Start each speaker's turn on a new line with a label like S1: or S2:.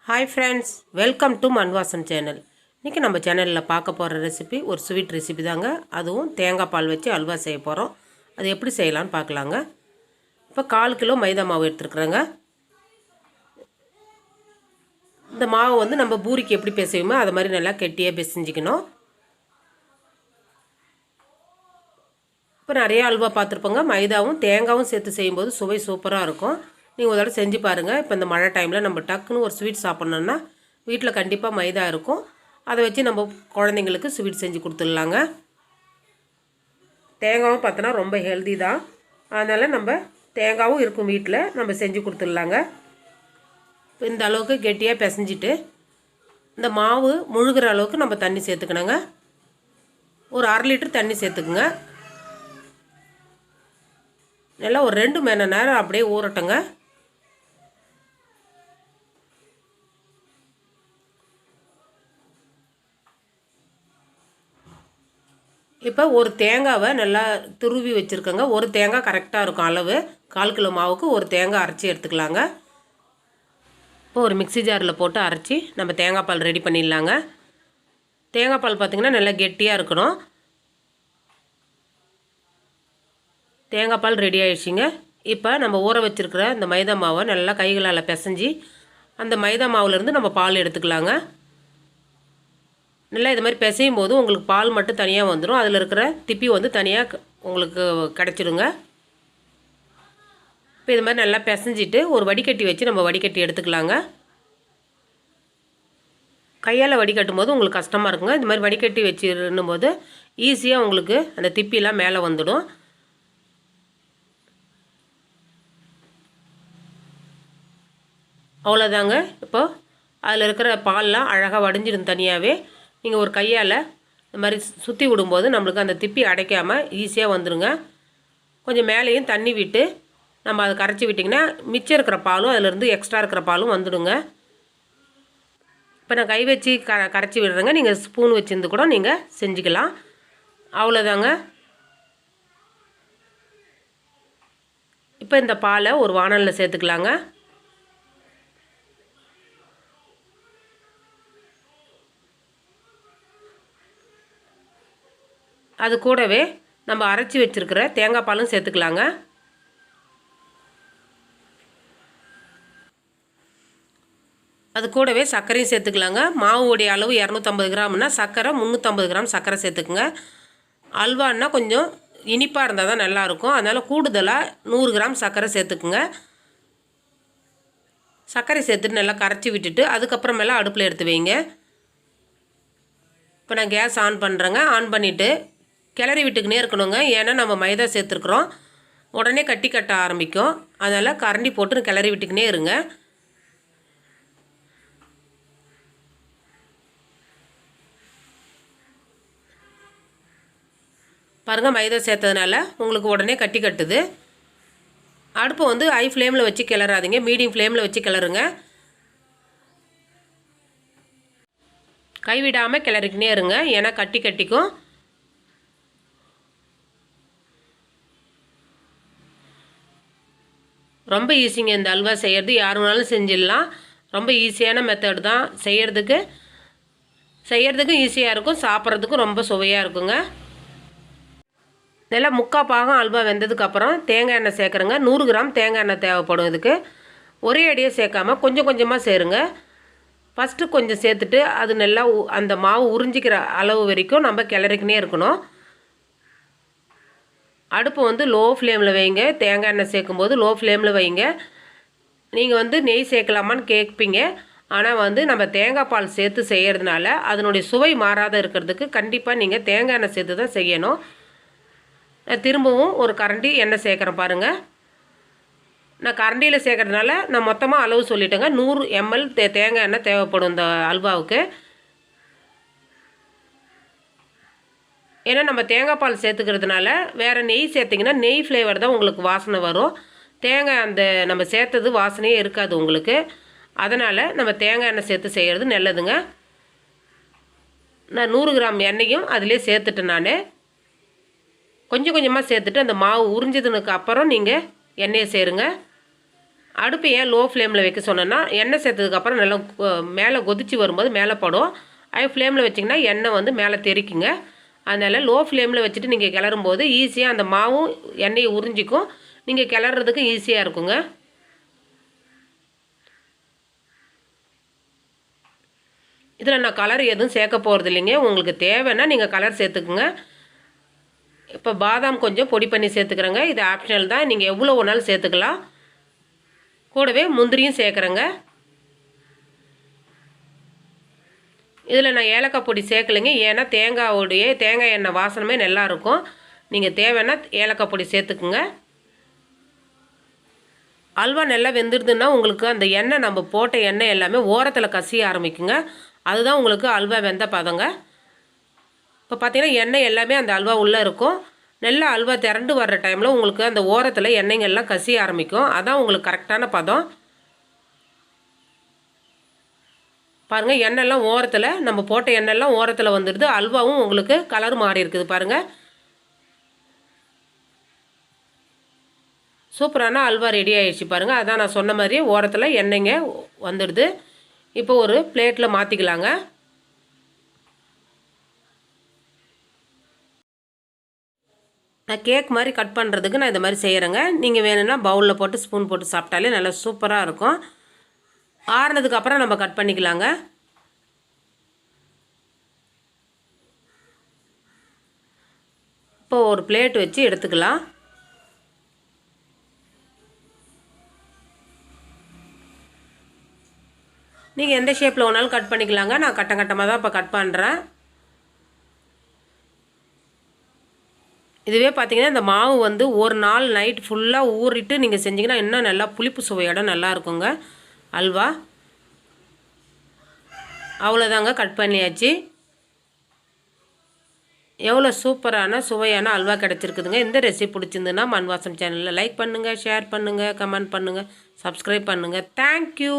S1: Hi friends, welcome to Manvasan channel. இன்றைக்கி நம்ம சேனலில் பார்க்க போகிற ரெசிபி ஒரு ஸ்வீட் ரெசிபி தாங்க. அதுவும் தேங்காய் பால் வச்சு அல்வா செய்ய போகிறோம். அது எப்படி செய்யலான்னு பார்க்கலாங்க. இப்போ 1/4 கிலோ மைதா மாவு எடுத்துருக்குறேங்க. இந்த மாவு வந்து நம்ம பூரிக்கு எப்படி பிசையுமோ அது மாதிரி நல்லா கெட்டியாக பிசைஞ்சிக்கணும். இப்போ நிறைய அல்வா பார்த்துருப்போங்க. மைதாவும் தேங்காயும் சேர்த்து செய்யும்போது சுவை சூப்பராக இருக்கும். நீங்கள் ஒரு தடவை செஞ்சு பாருங்கள். இப்போ இந்த மழை டைமில் நம்ம டக்குன்னு ஒரு ஸ்வீட் சாப்பிட்ணுன்னா வீட்டில் கண்டிப்பாக மைதா இருக்கும். அதை வச்சு நம்ம குழந்தைங்களுக்கு ஸ்வீட் செஞ்சு கொடுத்துடலாங்க. தேங்காவும் பார்த்தோன்னா ரொம்ப ஹெல்தி தான். அதனால் நம்ம தேங்காவும் இருக்கும் வீட்டில், நம்ம செஞ்சு கொடுத்துடலாங்க. இப்போ இந்த அளவுக்கு கெட்டியாக பிசைஞ்சிட்டு இந்த மாவு முழுகிற அளவுக்கு நம்ம தண்ணி சேர்த்துக்கணுங்க. ஒரு 1/2 லிட்டர் தண்ணி சேர்த்துக்குங்க. நல்லா ஒரு 2 மணி நேரம் அப்படியே ஊறட்டுங்க. இப்போ ஒரு தேங்காவை நல்லா துருவி வச்சுருக்கோங்க. ஒரு தேங்காய் கரெக்டாக இருக்கும் அளவு. 1/4 கிலோ மாவுக்கு ஒரு தேங்காய் அரைச்சி எடுத்துக்கலாங்க. இப்போ ஒரு மிக்ஸி ஜாரில் போட்டு அரைச்சி நம்ம தேங்காய் பால் ரெடி பண்ணிடலாங்க. தேங்காய் பால் பார்த்திங்கன்னா நல்லா கெட்டியாக இருக்கணும். தேங்காய் பால் ரெடி ஆகிடுச்சிங்க. இப்போ நம்ம ஊற வச்சுருக்கிற இந்த மைதா மாவை நல்லா கைகளால் பிசைஞ்சி அந்த மைதா மாவுலேருந்து நம்ம பால் எடுத்துக்கலாங்க. நல்லா இது மாதிரி பிசையும் போது உங்களுக்கு பால் மட்டும் தனியாக வந்துடும். அதில் இருக்கிற திப்பி வந்து தனியாக உங்களுக்கு கிடச்சிடுங்க. இப்போ இது மாதிரி நல்லா பிசைஞ்சிட்டு ஒரு வடிகட்டி வச்சு நம்ம வடிகட்டி எடுத்துக்கலாங்க. கையால் வடிகட்டும் போது உங்களுக்கு கஷ்டமாக இருக்குங்க. இது மாதிரி வடிகட்டி வச்சுருந்தும் போது ஈஸியாக உங்களுக்கு அந்த திப்பிலாம் மேலே வந்துடும். அவ்வளோதாங்க. இப்போது அதில் இருக்கிற பால்லாம் அழகாக வடிஞ்சிடும் தனியாகவே. நீங்கள் ஒரு கையால் இந்த மாதிரி சுற்றி விடும்போது நம்மளுக்கு அந்த திப்பி அடைக்காமல் ஈஸியாக வந்துடுங்க. கொஞ்சம் மேலேயும் தண்ணி விட்டு நம்ம அதை கரைச்சி விட்டிங்கன்னா மிச்சம் இருக்கிற பாலும் அதிலேருந்து எக்ஸ்ட்ரா இருக்கிற பாலும் வந்துடுங்க. இப்போ நான் கை வச்சு கரைச்சி விடுறேங்க. நீங்கள் ஸ்பூன் வச்சுருந்து கூட நீங்கள் செஞ்சுக்கலாம். அவ்வளோதாங்க. இப்போ இந்த பாலை ஒரு வாணலில் சேர்த்துக்கலாங்க. அது கூடவே நம்ம அரைச்சி வச்சுருக்கிற தேங்காய் பாலும் சேர்த்துக்கலாங்க. அது கூடவே சர்க்கரையும் சேர்த்துக்கலாங்க. மாவுடைய அளவு 250 கிராம்னா சர்க்கரை 350 கிராம் சர்க்கரை சேர்த்துக்குங்க. அல்வான்னா கொஞ்சம் இனிப்பாக இருந்தால் தான் நல்லாயிருக்கும். அதனால் கூடுதலாக 100 கிராம் சர்க்கரை சேர்த்துக்குங்க. சர்க்கரை சேர்த்துட்டு நல்லா கரைச்சி விட்டுட்டு அதுக்கப்புறமேலாம் அடுப்பில் எடுத்து வைங்க. இப்போ நான் கேஸ் ஆன் பண்ணுறேங்க. ஆன் பண்ணிவிட்டு கிளறி விட்டுக்கினே இருக்கணுங்க. ஏன்னா நம்ம மைதா சேர்த்துருக்குறோம், உடனே கட்டி கட்ட ஆரம்பிக்கும். அதனால் கரண்டி போட்டு கிளறி விட்டுக்கினே இருங்க. பாருங்கள், மைதா சேர்த்ததுனால உங்களுக்கு உடனே கட்டி கட்டுது. அடுப்பை வந்து ஹை ஃப்ளேமில் வச்சு கிளறாதீங்க, மீடியம் ஃப்ளேமில் வச்சு கிளறுங்க. கைவிடாமல் கிளறிக்கினே இருங்க, ஏன்னா கட்டி கட்டிக்கும். ரொம்ப ஈஸிங்க இந்த அல்வா செய்கிறது. யார் வேணாலும் செஞ்சிடலாம். ரொம்ப ஈஸியான மெத்தட் தான். செய்கிறதுக்கும் ஈஸியாக இருக்கும், சாப்பிட்றதுக்கும் ரொம்ப சுவையாக இருக்குங்க. நல்லா 3/4 பாகம் அல்வா வெந்ததுக்கப்புறம் தேங்காய் எண்ணெய் சேர்க்குறேங்க. 100 கிராம் தேங்காய் எண்ணெய் தேவைப்படும் இதுக்கு. ஒரே அடியே சேர்க்காமல் கொஞ்சம் கொஞ்சமாக சேருங்க. ஃபஸ்ட்டு கொஞ்சம் சேர்த்துட்டு அது நல்லா அந்த மாவு உறிஞ்சிக்கிற அளவு வரைக்கும் நம்ம கிளறிக்கினே இருக்கணும். அடுப்பு வந்து லோ ஃப்ளேமில் வைங்க. தேங்காய் எண்ணெய் சேர்க்கும்போது லோ ஃப்ளேமில் வைங்க. நீங்கள் வந்து நெய் சேர்க்கலாமான்னு கேட்பீங்க. ஆனால் வந்து நம்ம தேங்காய் பால் சேர்த்து செய்கிறதுனால அதனுடைய சுவை மாறாத இருக்கிறதுக்கு கண்டிப்பாக நீங்கள் தேங்காய் எண்ணெய் சேர்த்து தான் செய்யணும். நான் திரும்பவும் ஒரு கரண்டி எண்ணெய் சேர்க்குறேன் பாருங்கள். நான் கரண்டியில் சேர்க்குறதுனால நான் மொத்தமாக அளவு சொல்லிட்டேங்க. 100 ml தேங்காய் எண்ணெய் தேவைப்படும் இந்த அல்வாவுக்கு. ஏன்னா நம்ம தேங்காய் பால் சேர்த்துக்கிறதுனால வேறு நெய் சேர்த்திங்கன்னா நெய் ஃப்ளேவர் தான் உங்களுக்கு வாசனை வரும். தேங்காய் அந்த நம்ம சேர்த்தது வாசனையே இருக்காது உங்களுக்கு. அதனால் நம்ம தேங்காய் எண்ணெய் சேர்த்து செய்கிறது நல்லதுங்க. நான் 100 கிராம் எண்ணெயும் அதிலே சேர்த்துட்டேன். நான் கொஞ்சம் கொஞ்சமாக சேர்த்துட்டு அந்த மாவு உறிஞ்சதுனுக்கு அப்புறம் நீங்கள் எண்ணெயை சேருங்க. அடுப்பு ஏன் லோ ஃப்ளேமில் வைக்க சொன்னேன்னா எண்ணெய் சேர்த்ததுக்கப்புறம் நல்லா மேலே கொதிச்சு வரும்போது மேலே படும். ஹை ஃப்ளேமில் வச்சிங்கன்னா எண்ணெய் வந்து மேலே தெறிக்குங்க. அதனால் லோ ஃப்ளேமில் வச்சுட்டு நீங்கள் கிளறும்போது ஈஸியாக அந்த மாவும் எண்ணெயை உறிஞ்சிக்கும். நீங்கள் கிளறதுக்கு ஈஸியாக இருக்குங்க. இதில் நான் கலர் எதுவும் சேர்க்க போகிறது இல்லைங்க. உங்களுக்கு தேவைன்னா நீங்கள் கலர் சேர்த்துக்குங்க. இப்போ பாதாம் கொஞ்சம் பொடி பண்ணி சேர்த்துக்கிறேங்க. இது ஆப்ஷனல் தான், நீங்கள் எவ்வளோ வேணாலும் சேர்த்துக்கலாம். கூடவே முந்திரியும் சேர்க்குறேங்க. இதில் நான் ஏலக்காய் பொடி சேர்க்கலைங்க. ஏன்னா தேங்காய் எண்ணெய் வாசனமே நல்லாயிருக்கும். நீங்கள் தேவைன்னா ஏலக்காய் பொடி சேர்த்துக்குங்க. அல்வா நல்லா வெந்துடுதுன்னா உங்களுக்கு அந்த எண்ணெய் நம்ம போட்ட எண்ணெய் எல்லாமே ஓரத்தில் கசிய ஆரம்பிக்குங்க. அதுதான் உங்களுக்கு அல்வா வெந்த பதங்க. இப்போ பார்த்தீங்கன்னா எண்ணெய் எல்லாமே அந்த அல்வா உள்ளே இருக்கும். நல்லா அல்வா திரண்டு வர்ற டைமில் உங்களுக்கு அந்த ஓரத்தில் எண்ணெய்கள்லாம் கசிய ஆரம்பிக்கும். அதான் உங்களுக்கு கரெக்டான பதம். பாருங்கள், எண்ணெய்லாம் ஓரத்தில் நம்ம போட்ட எண்ணெய்லாம் ஓரத்தில் வந்துடுது. அல்வாவும் உங்களுக்கு கலர் மாறி இருக்குது பாருங்கள். சூப்பரான அல்வா ரெடி ஆகிடுச்சு பாருங்கள். அதான் நான் சொன்ன மாதிரியே ஓரத்தில் எண்ணெய்ங்க வந்துடுது. இப்போ ஒரு பிளேட்டில் மாற்றிக்கலாங்க. நான் கேக் மாதிரி கட் பண்ணுறதுக்கு நான் இந்த மாதிரி செய்கிறேங்க. நீங்கள் வேணும்னா பவுலில் போட்டு ஸ்பூன் போட்டு சாப்பிட்டாலே நல்லா சூப்பராக இருக்கும். ஆறுனதுக்கப்புறம் நம்ம கட் பண்ணிக்கலாங்க. இப்போ ஒரு பிளேட் வச்சு எடுத்துக்கலாம். நீங்கள் எந்த ஷேப்பில் வேணாலும் கட் பண்ணிக்கலாங்க. நான் கட்டமாக தான் இப்போ கட் பண்ணுறேன். இதுவே பார்த்தீங்கன்னா இந்த மாவு வந்து ஒரு நாள் நைட் ஃபுல்லாக ஊறிட்டு நீங்கள் செஞ்சிங்கன்னா இன்னும் நல்லா புளிப்பு சுவையோட நல்லா இருக்குங்க அல்வா. அவ்வளோதாங்க, கட் பண்ணியாச்சு. எவ்வளோ சூப்பரான சுவையான அல்வா கிடச்சிருக்குதுங்க. இந்த ரெசிபி பிடிச்சிருந்துன்னா மண்வாசம் சேனலில் லைக் பண்ணுங்கள், ஷேர் பண்ணுங்கள், கமெண்ட் பண்ணுங்கள், சப்ஸ்கிரைப் பண்ணுங்கள். தேங்க்யூ.